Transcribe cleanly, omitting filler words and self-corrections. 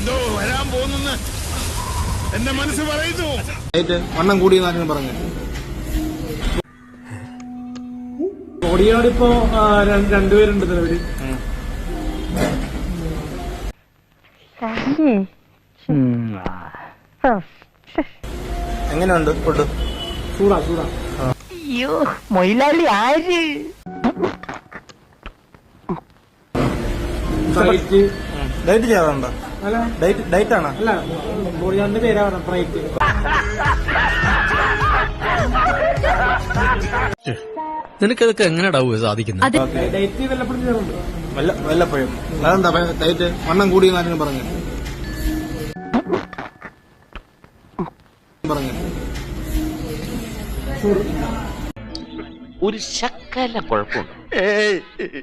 എന്തോ വരാൻ പോകുന്നെന്ന് എന്റെ മനസ്സ് പറയുന്നു. വണ്ണം കൂടിയെന്നാരും പറഞ്ഞു. ബോഡിയോടിപ്പോ രണ്ടുപേരുണ്ട് നിലവിൽ. എങ്ങനെയുണ്ട് ഫുഡ്? ചൂടാ. അയ്യോ മൊയിലാളി ആര്? ഡയറ്റ് ചെയ്യാറുണ്ടോ? ഡയറ്റ് ആണോ? അല്ല, ബോഡിയാറിന്റെ പേരാ പറഞ്ഞ ഫ്രൈറ്റ്. നിനക്കതൊക്കെ എങ്ങനെയാ സാധിക്കുന്നത്? ഡയറ്റ് വല്ലപ്പോഴും ചെയ്യാറുണ്ട്. വല്ലപ്പോഴും. അതെന്താ ഡയറ്റ്? വണ്ണം കൂടിയെന്നാരും പറഞ്ഞു. ഒരു ശക്കല കുഴപ്പമുണ്ട്.